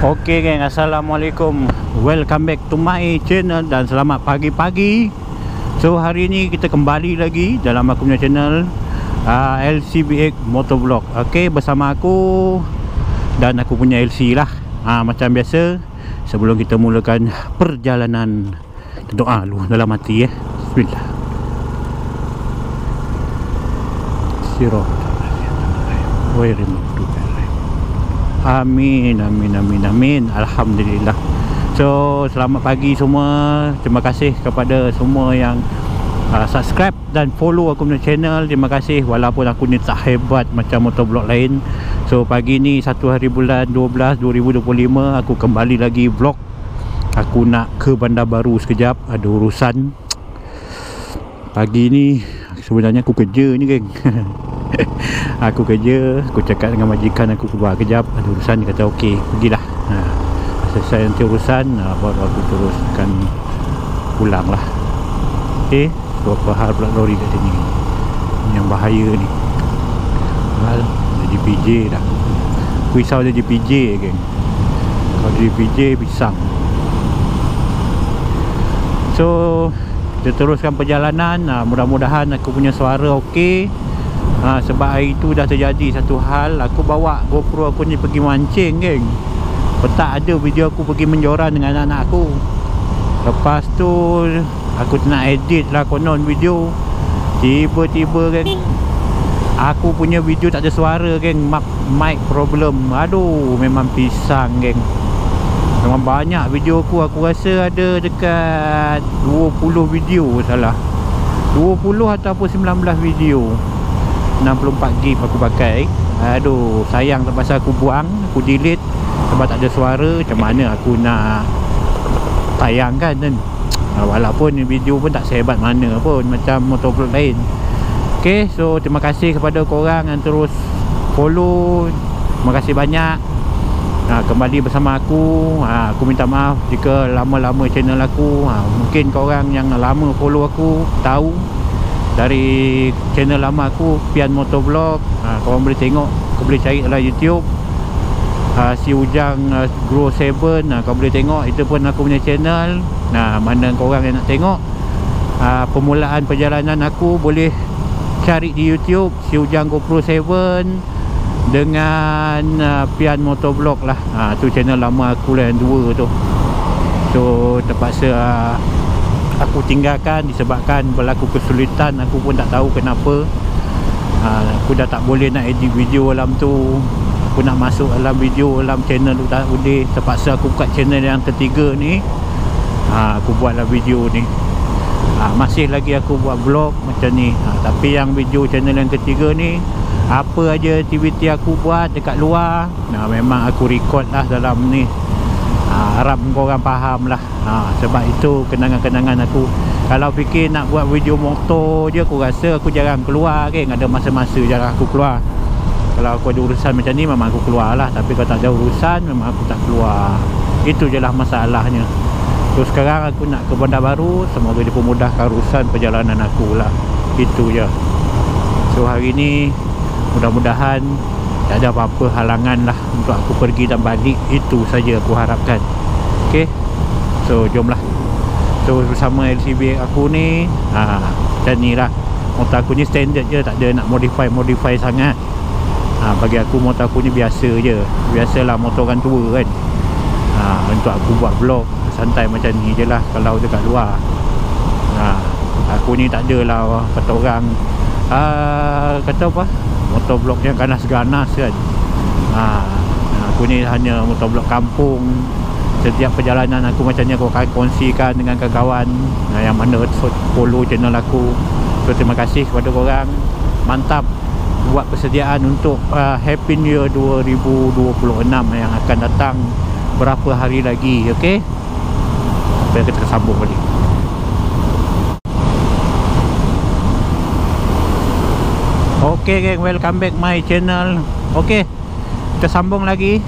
Okey geng, Assalamualaikum. Welcome back to my channel dan selamat pagi-pagi. So hari ni kita kembali lagi dalam aku punya channel LCBX Motovlog. Okey, bersama aku dan aku punya LC lah. Macam biasa, sebelum kita mulakan perjalanan, doa dulu dalam hati Bismillah. Amin, amin, amin, amin. Alhamdulillah. So selamat pagi semua. Terima kasih kepada semua yang subscribe dan follow aku punya channel. Terima kasih, walaupun aku ni tak hebat macam motovlog lain. So pagi ni 1 hari bulan 12 2025, aku kembali lagi vlog. Aku nak ke Bandar Baru sekejap, ada urusan. Pagi ni sebenarnya aku kerja ni geng. Aku kerja, aku cakap dengan majikan aku keluar kejap, ada urusan. Dia kata okey, pergilah. Selesai nanti urusan, baru aku terus akan pulang lah. Okey, berapa hal pula lori kat sini yang bahaya ni. Jadi PJ dah. Aku risau jadi PJ geng. Kalau jadi PJ pisang. So kita teruskan perjalanan. Mudah-mudahan aku punya suara okey. Sebab hari tu dah terjadi satu hal. Aku bawa GoPro aku ni pergi mancing geng. Petak ada video aku pergi menjoran dengan anak-anak aku. Lepas tu aku nak edit lah konon video. Tiba-tiba geng, aku punya video tak ada suara geng. Mic problem. Aduh, memang pisang geng. Memang banyak video aku rasa ada dekat 20 video salah. 20 ataupun 19 video. 64 GB aku pakai. Aduh, sayang terpaksa aku buang, aku delete sebab tak ada suara. Macam mana aku nak tayangkan kan. Walaupun video pun tak sehebat mana pun macam motovlog lain. Okay, so terima kasih kepada korang yang terus follow. Terima kasih banyak. Kembali bersama aku. Aku minta maaf jika lama-lama channel aku. Mungkin korang yang lama follow aku tahu dari channel lama aku, Pian Motovlog. Korang boleh tengok, kau boleh cari dalam YouTube. Si Ujang Grow 7, kau boleh tengok. Itu pun aku punya channel. Mana korang yang nak tengok permulaan perjalanan aku, boleh cari di YouTube Si Ujang GoPro 7 dengan Pian Motovlog lah. Tu channel lama aku lah, yang dua tu. So terpaksa aku tinggalkan disebabkan berlaku kesulitan. Aku pun tak tahu kenapa. Aku dah tak boleh nak edit video dalam tu. Aku nak masuk dalam video dalam channel tu tak boleh. Terpaksa aku buka channel yang ketiga ni. Aku buatlah video ni. Masih lagi aku buat vlog macam ni. Tapi yang video channel yang ketiga ni, apa aja aktiviti aku buat dekat luar, memang aku record lah dalam ni. Harap korang faham lah. Sebab itu kenangan-kenangan aku. Kalau fikir nak buat video motor je, aku rasa aku jarang keluar geng. Ada masa-masa jarang aku keluar. Kalau aku ada urusan macam ni, memang aku keluar lah. Tapi kalau tak ada urusan, memang aku tak keluar. Itu je lah masalahnya. So sekarang aku nak ke Bandar Baru. Semoga dipermudahkan urusan perjalanan aku lah. Itu je. So hari ni mudah-mudahan tak ada apa-apa halangan lah untuk aku pergi dan balik. Itu saja aku harapkan. Okay, so jomlah. So bersama LCB aku ni, macam ni lah. Motor aku ni standard je, tak ada nak modify sangat. Bagi aku motor aku ni biasa je. Biasalah motor orang tua kan. Untuk aku buat vlog santai macam ni je lah. Kalau dekat luar, aku ni tak adalah kata orang kata apa, motovlog yang ganas-ganas kan. Aku ni hanya motovlog kampung. Setiap perjalanan aku macam ni aku akan kongsikan dengan kawan-kawan yang mana follow channel aku. So terima kasih kepada korang. Mantap buat persediaan untuk Happy New Year 2026 yang akan datang berapa hari lagi. Okay, sampai kita sambung balik. Okay geng, welcome back my channel. Okay, kita sambung lagi.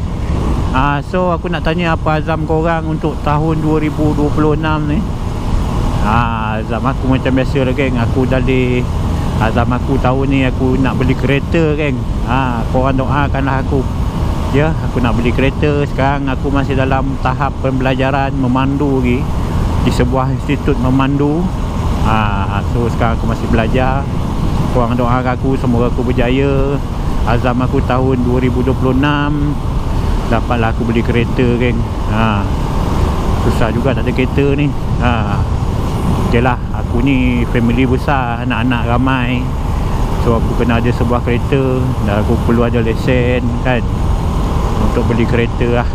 So aku nak tanya apa azam korang untuk tahun 2026 ni. Azam aku macam biasa lah geng. Aku dari azam aku tahun ni aku nak beli kereta geng. Korang doakanlah aku Ya, aku nak beli kereta. Sekarang aku masih dalam tahap pembelajaran memandu lagi di sebuah institut memandu. So sekarang aku masih belajar. Korang doakan aku, semoga aku berjaya. Azam aku tahun 2026 dapatlah aku beli kereta, geng. Susah juga tak ada kereta ni. Okay lah, aku ni family besar, anak-anak ramai. So aku kena ada sebuah kereta, dan aku perlu ada lesen kan untuk beli kereta lah.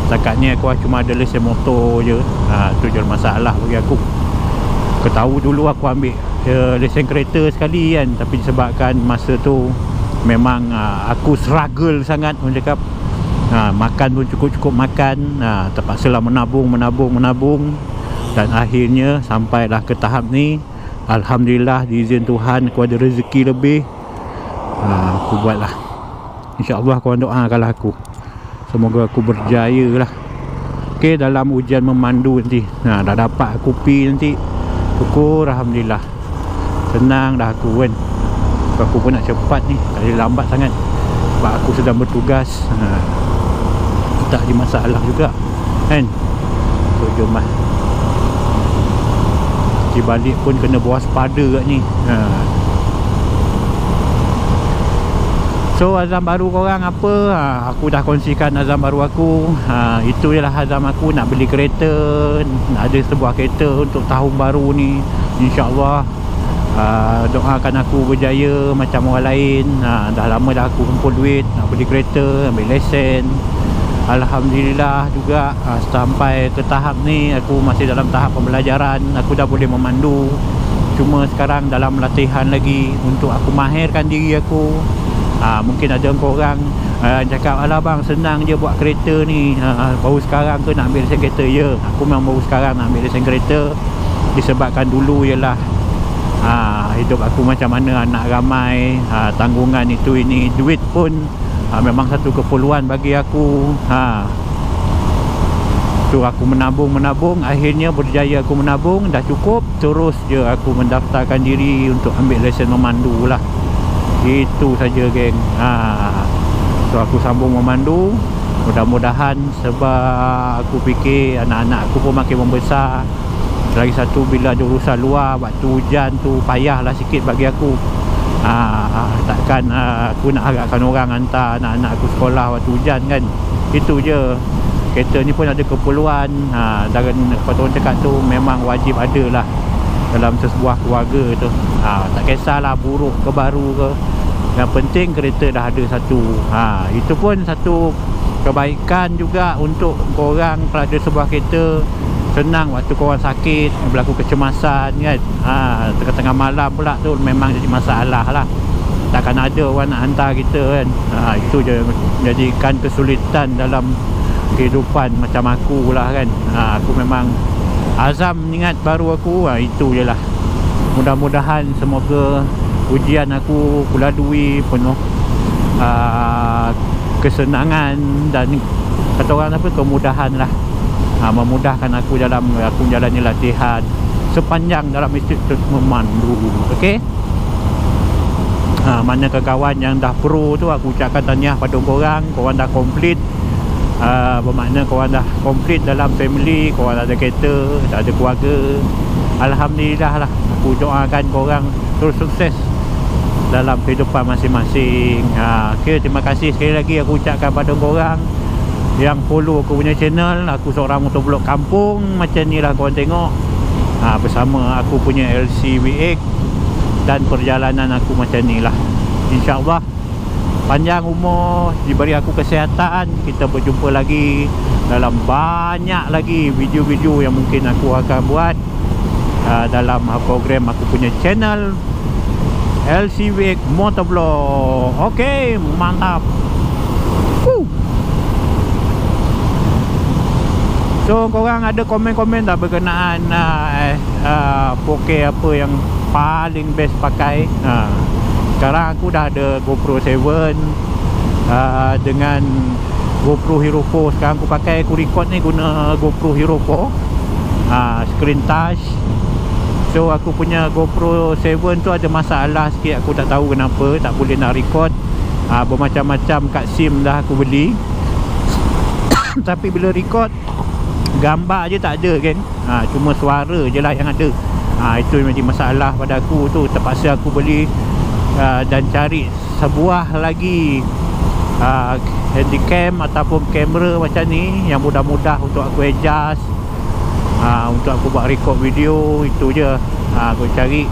Setakat ni aku cuma ada lesen motor je. Tu je masalah bagi aku. Aku tahu dulu aku ambil lesen kereta sekali kan, tapi disebabkan masa tu memang aku struggle sangat, orang cakap. Makan pun cukup-cukup makan. Terpaksalah menabung. Dan akhirnya sampailah ke tahap ni. Alhamdulillah, diizin Tuhan aku ada rezeki lebih. Aku buatlah. InsyaAllah korang doakanlah aku, semoga aku berjaya lah. Okay, dalam ujian memandu nanti dah dapat aku pi nanti. Syukur, Alhamdulillah. Senang dah aku kan. Aku pun nak cepat ni, tak boleh lambat sangat sebab aku sedang bertugas. Tak ada masalah juga kan. So jom lah. Di balik pun kena berwaspada kat ni. So azam baru korang apa? Aku dah kongsikan azam baru aku. Itu je lah azam aku, nak beli kereta. Nak ada sebuah kereta untuk tahun baru ni, InsyaAllah. Doakan aku berjaya macam orang lain. Dah lama dah aku kumpul duit nak beli kereta, ambil lesen. Alhamdulillah juga. Sampai ke tahap ni aku masih dalam tahap pembelajaran. Aku dah boleh memandu, cuma sekarang dalam latihan lagi untuk aku mahirkan diri aku. Mungkin ada korang cakap, alah bang, senang je buat kereta ni, baru sekarang ke nak ambil lesen kereta? Ya, aku memang baru sekarang nak ambil lesen kereta. Disebabkan dulu ialah hidup aku macam mana, anak ramai, tanggungan itu ini, duit pun memang satu keperluan bagi aku. Tu aku menabung. Akhirnya berjaya aku menabung, dah cukup. Terus je aku mendaftarkan diri untuk ambil lesen memandu lah. Itu saja, geng. So aku sambung memandu. Mudah-mudahan, sebab aku fikir anak-anak aku pun makin membesar. Lagi satu, bila ada urusan luar, waktu hujan tu payahlah sikit bagi aku. Takkan aku nak harapkan orang hantar anak-anak aku sekolah waktu hujan kan. Itu je. Kereta ni pun ada keperluan. Dan kalau orang cakap tu memang wajib ada lah dalam sebuah keluarga tu. Tak kisahlah buruk ke baru ke, yang penting kereta dah ada satu. Itu pun satu kebaikan juga untuk korang. Kalau ada sebuah kereta, senang waktu korang sakit, berlaku kecemasan kan. Tengah-tengah malam pula tu memang jadi masalah lah. Takkan ada orang nak hantar kita kan. Itu je menjadikan kesulitan dalam kehidupan macam aku lah kan. Aku memang azam ingat baru aku. Itu je lah. Mudah-mudahan semoga ujian aku lalui penuh kesenangan dan kata orang apa, kemudahan lah. Memudahkan aku dalam aku menjalani latihan sepanjang dalam institut memandu. Okey. Mana ke kawan yang dah pro tu, aku ucapkan tahniah pada korang. Korang dah komplit. Bermakna korang dah komplit dalam family. Korang dah ada kereta, dah ada keluarga. Alhamdulillah lah. Aku doakan korang terus sukses dalam kehidupan masing-masing. Okay, terima kasih sekali lagi aku ucapkan pada korang yang follow aku punya channel. Aku seorang motovlog kampung. Macam ni lah korang tengok. Bersama aku punya LCVX. Dan perjalanan aku macam ni lah. InsyaAllah panjang umur, diberi aku kesihatan. Kita berjumpa lagi dalam banyak lagi video-video yang mungkin aku akan buat dalam program aku punya channel LCVX Motovlog. Okay, mantap. So korang ada komen-komen tak berkenaan poke apa yang paling best pakai? Sekarang aku dah ada GoPro 7 dengan GoPro Hero 4. Sekarang aku pakai, aku record ni guna GoPro Hero 4 screen touch. So aku punya GoPro 7 tu ada masalah sikit. Aku tak tahu kenapa tak boleh nak record. Bermacam-macam kat SIM dah aku beli. Tapi bila record, gambar je tak ada kan. Cuma suara je lah yang ada. Itu yang menjadi masalah pada aku tu. Terpaksa aku beli dan cari sebuah lagi handycam ataupun kamera macam ni yang mudah-mudah untuk aku adjust, untuk aku buat record video. Itu je aku cari.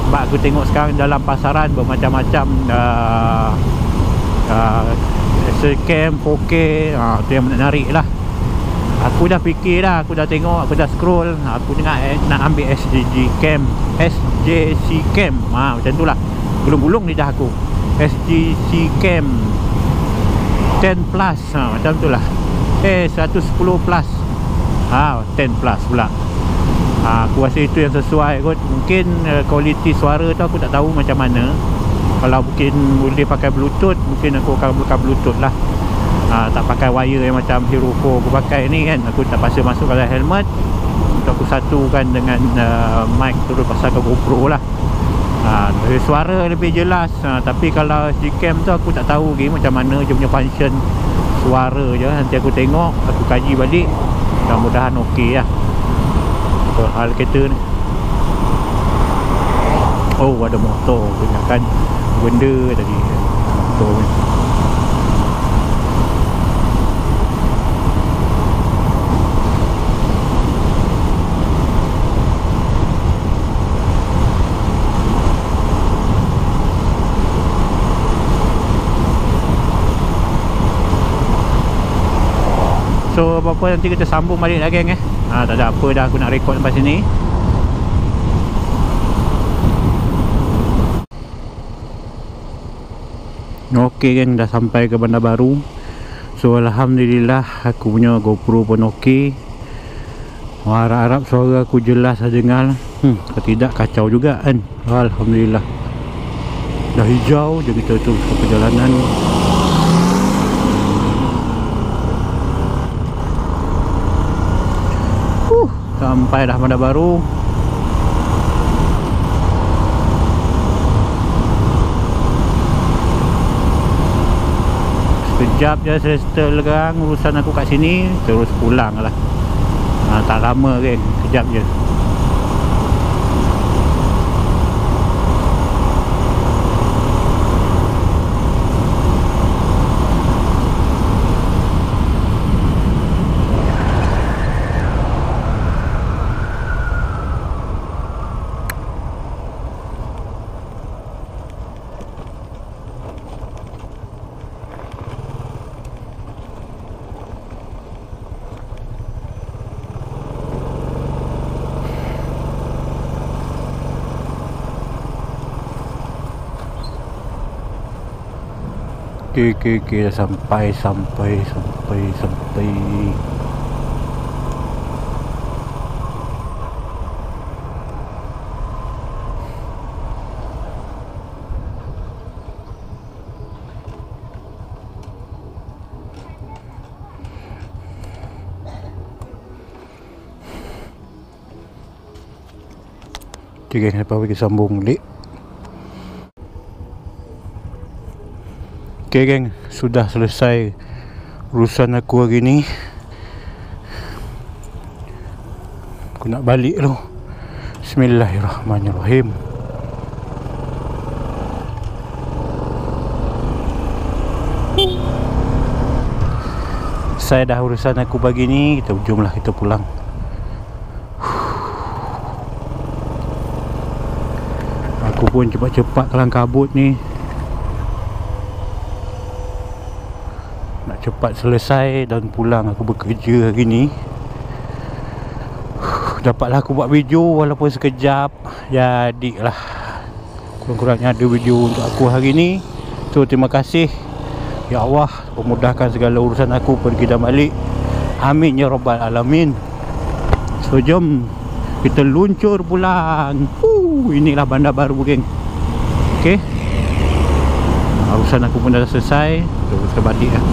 Sebab aku tengok sekarang dalam pasaran bermacam-macam cam 4K. Tu yang menarik lah. Aku dah fikir dah, aku dah tengok, aku dah scroll. Aku nak ambil SJC Cam. Macam tu lah, gulung-gulung lidah aku. SJC Cam 10 plus, macam tu lah. 110 plus, 10 plus pula. Aku rasa itu yang sesuai kot. Mungkin kualiti suara tu aku tak tahu macam mana. Kalau mungkin boleh pakai bluetooth, mungkin aku akan buka bluetooth lah. Tak pakai wire yang macam Hero 4 aku pakai ni kan. Aku tak pasal masuk dalam helmet untuk aku satukan dengan mic terus pasal ke GoPro lah. Suara lebih jelas. Tapi kalau Gcam tu aku tak tahu lagi macam mana dia punya function suara je. Nanti aku tengok, aku kaji balik. Mudah-mudahan okey lah. Hal kereta ni. Oh, ada motor. Kebanyakan benda tadi. Motor ni. So apa-apa nanti kita sambung balik lah geng. Tak ada apa dah, aku nak rekod sampai sini. Okey geng, dah sampai ke Bandar Baru. So alhamdulillah aku punya GoPro pun okey. Harap-harap suara aku jelas lah dengar. Kalau tidak kacau juga kan. Alhamdulillah. Dah hijau je kita tu ke perjalanan. Sampai dah Bandar Baru. Sekejap je saya setelkan urusan aku kat sini, terus pulang lah. Tak lama kan, kejap je. Okey, dah sampai. Okey guys, lepas kita sambung balik. Okey geng, sudah selesai urusan aku hari ni. Aku nak balik tu. Bismillahirrahmanirrahim. Saya dah urusan aku pagi ni, jomlah kita pulang. Aku pun cepat-cepat kelang kabut ni. Nak cepat selesai dan pulang aku bekerja hari ni. Dapatlah aku buat video walaupun sekejap. Jadilah kurang-kurangnya ada video untuk aku hari ni. So terima kasih. Ya Allah, memudahkan segala urusan aku pergi dan balik. Amin ya rabbal alamin. So jom kita luncur pulang. Inilah Bandar Baru geng. Okey, urusan aku pun dah selesai. Terus kita balik lah.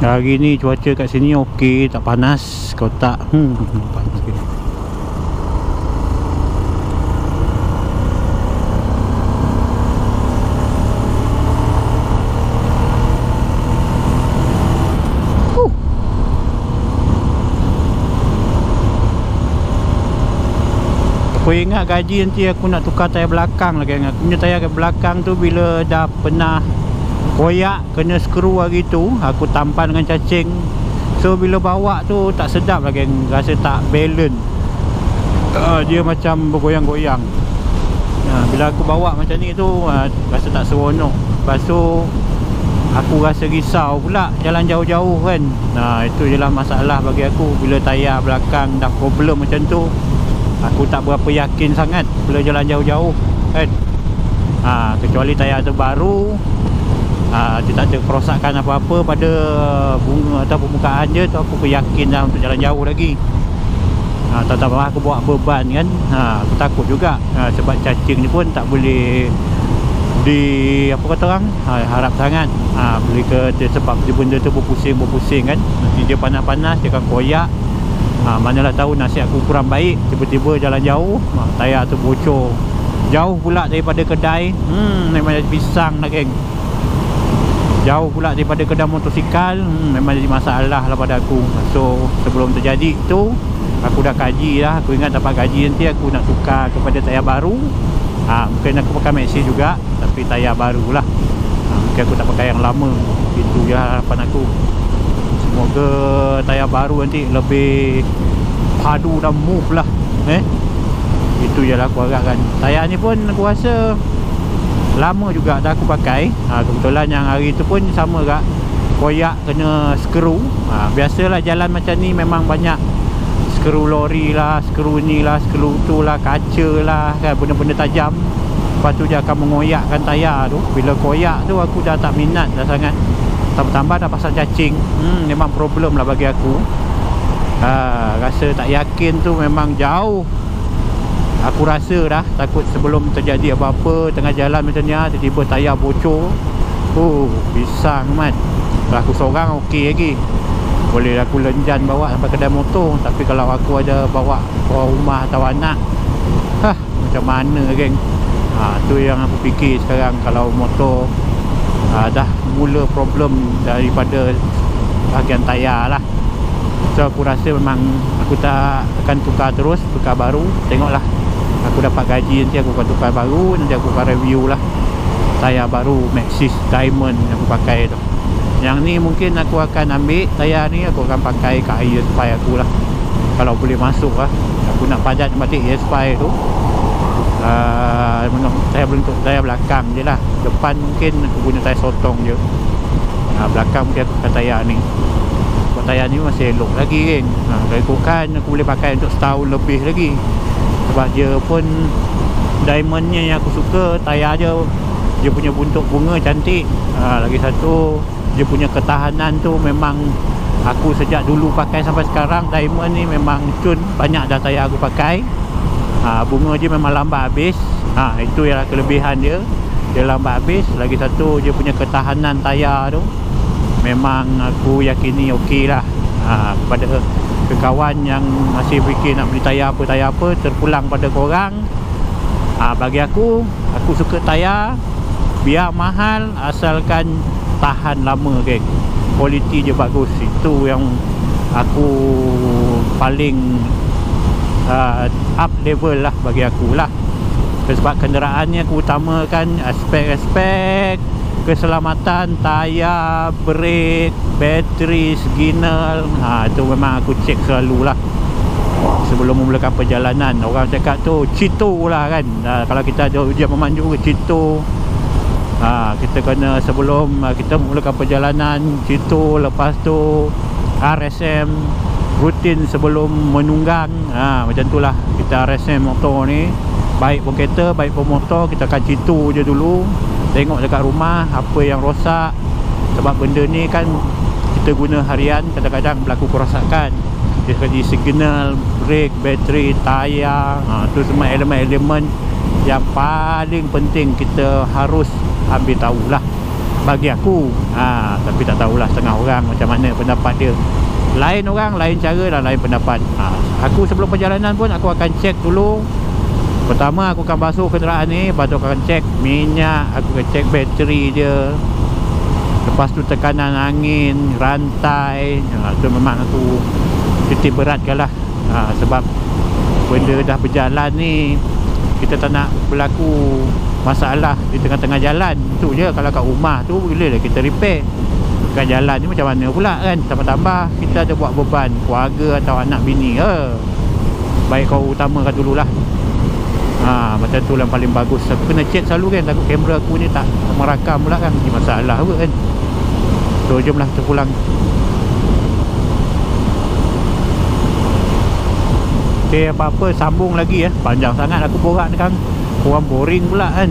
Hari ni cuaca kat sini okey, tak panas. Kau tak panas ke? Aku ingat gaji nanti aku nak tukar tayar belakang lagi. Aku punya tayar belakang tu bila dah pernah koyak, kena skru hari tu, aku tampan dengan cacing. So bila bawa tu tak sedap lagi, rasa tak balance. Dia macam bergoyang-goyang. Bila aku bawa macam ni tu, rasa tak seronok. Lepas tu aku rasa risau pula jalan jauh-jauh kan. Itu je lah masalah bagi aku. Bila tayar belakang dah problem macam tu, aku tak berapa yakin sangat bila jalan jauh-jauh kan. Kecuali tayar tu baru, dia tak ada kerosakan apa-apa pada bunga atau permukaan dia tu, aku yakin dah untuk jalan jauh lagi. Tak aku bawa beban kan. Aku takut juga, sebab cacing ni pun tak boleh apa kata orang, harap sangat. Boleh ke sebab dia benda tu berpusing kan. Nanti dia panas-panas, dia akan koyak. Manalah tahu nasib aku kurang baik, tiba-tiba jalan jauh, tayar tu bocor. Jauh pula daripada kedai, memang jadi pisang lah geng. Jauh pula daripada kedai motosikal, memang jadi masalah lah pada aku. So sebelum terjadi tu, aku dah kaji lah. Aku ingat dapat gaji nanti aku nak tukar kepada tayar baru. Mungkin aku pakai Maxxis juga, tapi tayar baru lah. Mungkin aku tak pakai yang lama. Itu je harapan aku. Semoga tayar baru nanti lebih padu dan move lah. Itu je lah aku harapkan. Tayar ni pun aku rasa lama juga dah aku pakai. Kebetulan yang hari tu pun sama kak, koyak kena skru. Biasalah jalan macam ni memang banyak skru lori lah, skru ni lah, skru tu lah, kaca lah kan, benda-benda tajam. Lepas tu dia akan mengoyakkan tayar tu. Bila koyak tu aku dah tak minat dah sangat. Tambah-tambah dah pasal cacing, memang problem lah bagi aku. Rasa tak yakin tu memang jauh. Aku rasa dah takut sebelum terjadi apa-apa tengah jalan macam ni, tiba-tiba tayar bocor. Pisang mat. Kalau aku seorang okey lagi, boleh aku lenjan bawa sampai kedai motor. Tapi kalau aku ada bawa rumah atau anak, macam mana geng. Tu yang aku fikir sekarang. Kalau motor dah mula problem daripada bahagian tayar lah. So aku rasa memang aku tak akan tukar terus, tukar baru. Tengoklah aku dapat gaji nanti aku akan tukar baru. Nanti aku akan review lah tayar baru Maxxis Diamond yang aku pakai tu. Yang ni mungkin aku akan ambil tayar ni, aku akan pakai kat ES5 aku lah, kalau boleh masuk lah. Aku nak pajak balik ES5 tu. Saya bentuk tayar belakang je lah. Depan mungkin aku guna tayar sotong je. Belakang mungkin aku pakai tayar ni. Sebab tayar ni masih elok lagi kan. Kalau ikutkan aku boleh pakai untuk setahun lebih lagi. Sebab dia pun diamondnya yang aku suka. Tayar dia punya bentuk bunga cantik. Lagi satu, dia punya ketahanan tu memang aku sejak dulu pakai sampai sekarang. Diamond ni memang cun, banyak dah tayar aku pakai. Bunga dia memang lambat habis. Itu ialah kelebihan dia. Dia lambat habis. Lagi satu, dia punya ketahanan tayar tu memang aku yakini okey lah. Kepada kawan yang masih fikir nak beli tayar apa, terpulang pada korang. Bagi aku suka tayar biar mahal asalkan tahan lama geng. Kualiti dia bagus. Itu yang aku paling up level lah bagi aku lah. Sebab kenderaannya aku utamakan aspek-aspek keselamatan, tayar, brake, bateri, signal. Itu memang aku cek selalu lah sebelum memulakan perjalanan. Orang cakap tu Cito lah kan. Kalau kita ada ujian memandu ke Cito, kita kena sebelum kita memulakan perjalanan Cito, lepas tu RSM rutin sebelum menunggang. Macam tu lah kita RSM motor ni. Baik pun kereta, baik pun motor, kita akan Cito je dulu. Tengok dekat rumah apa yang rosak. Sebab benda ni kan kita guna harian, kadang-kadang berlaku kerosakan. Dia sekali signal, brake, bateri, tayar. Tu semua elemen-elemen yang paling penting kita harus ambil tahulah. bagi aku. Tapi tak tahulah setengah orang macam mana pendapat dia. Lain orang, lain cara dan lain pendapat. Aku sebelum perjalanan pun aku akan cek dulu. Pertama aku akan basuh kenderaan ni, lepas tu aku akan cek minyak, aku akan cek bateri dia, lepas tu tekanan angin, rantai. Tu memang aku titik beratkan lah. Sebab benda dah berjalan ni, kita tak nak berlaku masalah di tengah-tengah jalan. Itu je. Kalau kat rumah tu boleh lah kita repair. Kat jalan ni macam mana pula kan. Tambah-tambah kita ada buat beban keluarga atau anak bini. Baik kau utamakan dululah. Macam tu yang paling bagus. Aku kena check selalu kan, takut kamera aku ni tak merakam pula kan, jadi masalah apa kan. So jomlah kita pulang. Okay, apa-apa sambung lagi ya. Panjang sangat aku borak ni kan. Korang boring pula kan.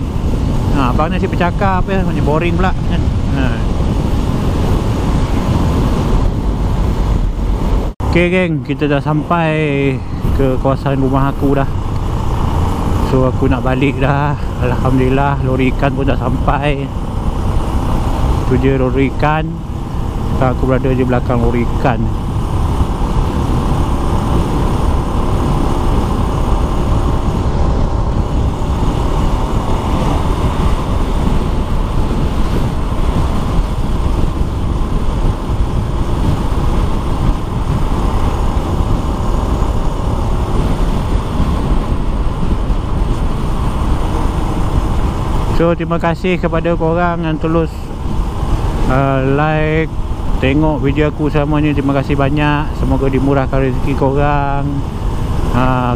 Abang ni asyik bercakap ya, macam boring pula kan. Okay geng, kita dah sampai ke kawasan rumah aku dah. So aku nak balik dah. Alhamdulillah, lori ikan pun dah sampai. Tu je lori ikan. Aku berada di belakang lori ikan. So terima kasih kepada korang yang terus like, tengok video aku selama ni. Terima kasih banyak. Semoga dimurahkan rezeki korang.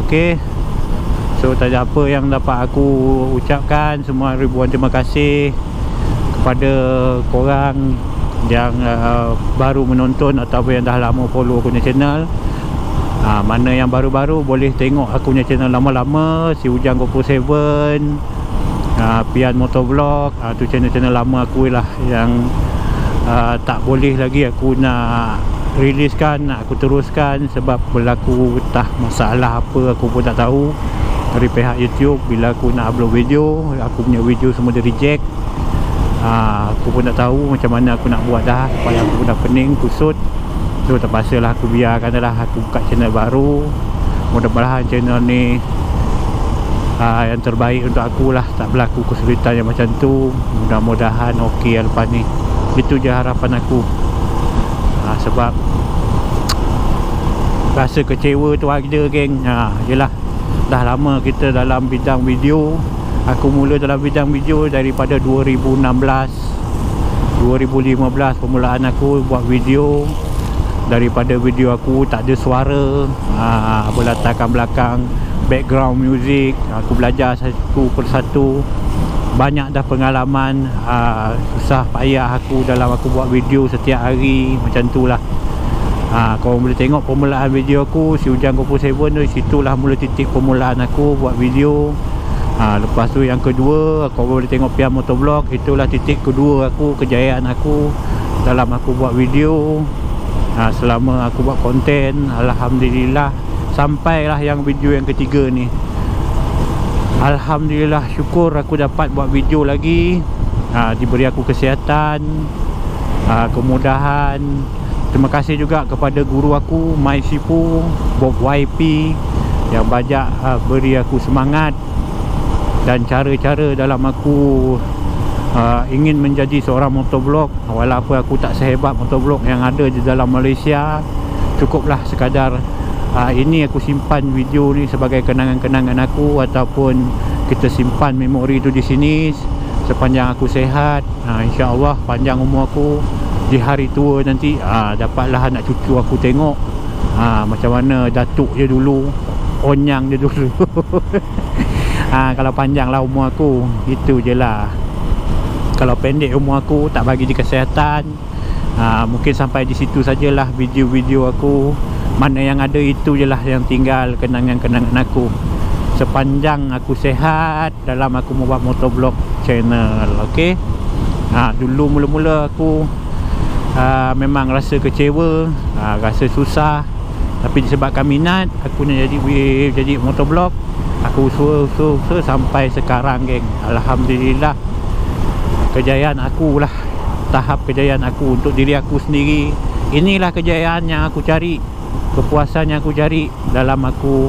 Okay. So tak ada apa yang dapat aku ucapkan. Semua ribuan terima kasih kepada korang yang baru menonton ataupun yang dah lama follow aku punya channel. Mana yang baru-baru boleh tengok aku punya channel lama-lama, Si Ujang GoPro 7, Pian Motovlog. Tu channel-channel lama aku lah yang tak boleh lagi aku nak riliskan, nak aku teruskan sebab berlaku entah masalah apa aku pun tak tahu dari pihak YouTube. Bila aku nak upload video, aku punya video semua di reject. Aku pun tak tahu macam mana aku nak buat dah. Supaya aku dah pening, kusut. So terpaksa lah aku biarkan dah. Aku buka channel baru. Mudah-mudahan channel ni yang terbaik untuk aku lah, tak berlaku kesulitan yang macam tu. Mudah-mudahan okey lepas ni. Itu je harapan aku. Sebab rasa kecewa tu ada geng. Yelah, dah lama kita dalam bidang video. Aku mula dalam bidang video daripada 2016 2015 permulaan aku buat video. Daripada video aku tak ada suara, berlatarkan belakang background music. Aku belajar satu persatu. Banyak dah pengalaman. Susah payah aku dalam aku buat video setiap hari. Macam tu lah. Kau boleh tengok permulaan video aku Si Ujang GoPro 7 tu. Situlah mula titik permulaan aku buat video. Lepas tu yang kedua, kau boleh tengok Pian Motovlog. Itulah titik kedua aku, kejayaan aku dalam aku buat video. Selama aku buat konten, alhamdulillah sampailah yang video yang ketiga ni. Alhamdulillah, syukur aku dapat buat video lagi. Diberi aku kesihatan, kemudahan. Terima kasih juga kepada guru aku My Sipu, Bob YP, yang banyak beri aku semangat dan cara-cara dalam aku ingin menjadi seorang motovlog. Walaupun aku tak sehebat motovlog yang ada di dalam Malaysia, cukuplah sekadar ini aku simpan video ni sebagai kenangan-kenangan aku, ataupun kita simpan memori tu di sini sepanjang aku sehat. InsyaAllah panjang umur aku, di hari tua nanti dapatlah anak cucu aku tengok macam mana datuk je dulu, onyang je dulu. Kalau panjanglah umur aku, itu je lah. Kalau pendek umur aku, tak bagi di kesihatan, mungkin sampai di situ sajalah video-video aku. Mana yang ada itu je lah yang tinggal kenangan-kenangan aku sepanjang aku sehat dalam aku membuat motovlog channel. Okay. Dulu mula-mula aku memang rasa kecewa, rasa susah, tapi disebabkan minat aku nak jadi motovlog, aku usaha sampai sekarang geng. Alhamdulillah, kejayaan aku lah tahap kejayaan aku untuk diri aku sendiri. Inilah kejayaan yang aku cari, kepuasan yang aku cari dalam aku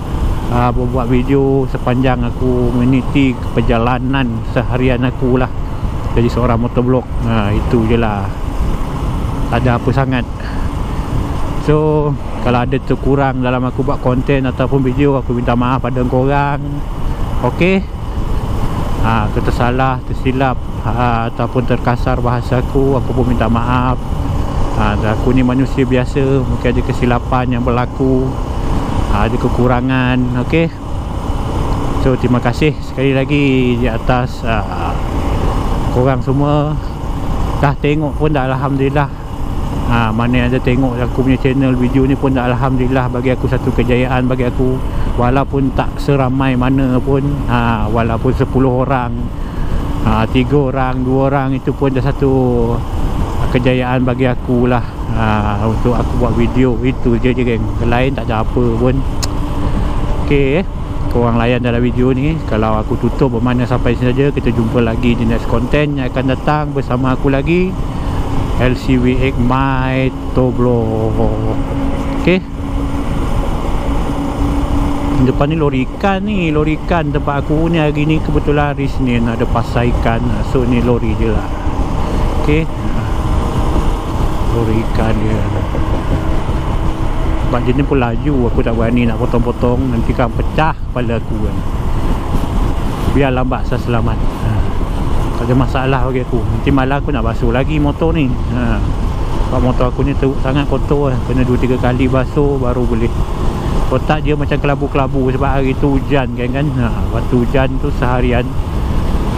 membuat video sepanjang aku meniti perjalanan seharian aku lah jadi seorang motovlog. Itu je lah, tak ada apa sangat. So kalau ada terkurang dalam aku buat konten ataupun video, aku minta maaf pada korang. Ok, tersalah, tersilap ataupun terkasar bahasa aku pun minta maaf. Aku ni manusia biasa, mungkin ada kesilapan yang berlaku, ada kekurangan. Ok, so terima kasih sekali lagi di atas korang semua dah tengok pun dah, Alhamdulillah. Mana yang ada tengok aku punya channel video ni pun dah, Alhamdulillah. Bagi aku satu kejayaan, bagi aku, walaupun tak seramai mana pun, walaupun 10 orang, 3 orang, 2 orang, itu pun dah satu kejayaan bagi aku lah. Untuk aku buat video itu je geng, lain tak ada apa pun. Ok, korang layan dalam video ni. Kalau aku tutup bermakna sampai sini saja. Kita jumpa lagi di next content yang akan datang bersama aku lagi, LCV8 Motovlog. Ok, depan ni lori ikan ni, lori ikan tempat aku ni. Hari ni kebetulan hari Senin ada pasar ikan, so ni lori je lah. Ok, lori ikan dia. Sebab jenis pun laju, aku tak berani nak potong-potong, nanti kan pecah kepala aku kan. Biar lambat saya selamat. Tak ada masalah bagi aku. Nanti malam aku nak basuh lagi motor ni. Sebab motor aku ni teruk sangat, kotor lah. Kena 2-3 kali basuh baru boleh. Kotak dia macam kelabu-kelabu sebab hari tu hujan kan. Waktu hujan tu seharian,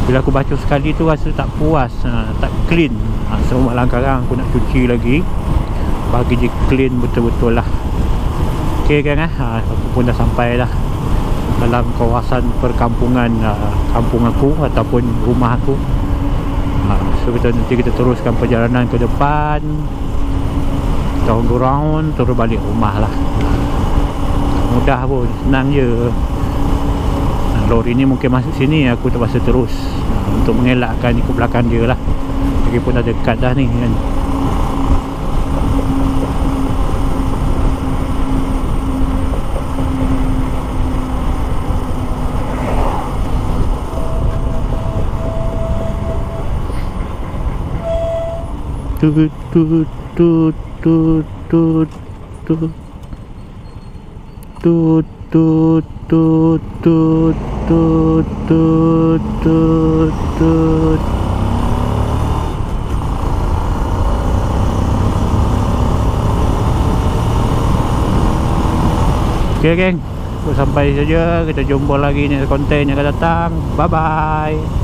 bila aku basuh sekali tu rasa tak puas, tak clean. So malam sekarang aku nak cuci lagi, bagi dia clean betul-betul lah. Ok kan, aku pun dah sampai dah dalam kawasan perkampungan kampung aku ataupun rumah aku. So nanti kita teruskan perjalanan ke depan, turn around, terus balik rumah lah. Mudah pun, senang je. Lori ni mungkin masuk sini, aku terpaksa terus untuk mengelakkan ikut belakang dia lah. Lagipun dah dekat dah ni kan. Tut tut tut tut tut tut tut tut tut tut tut tut tut tut. Ok geng, sampai saja. Kita jumpa lagi ni konten yang akan datang. Bye bye.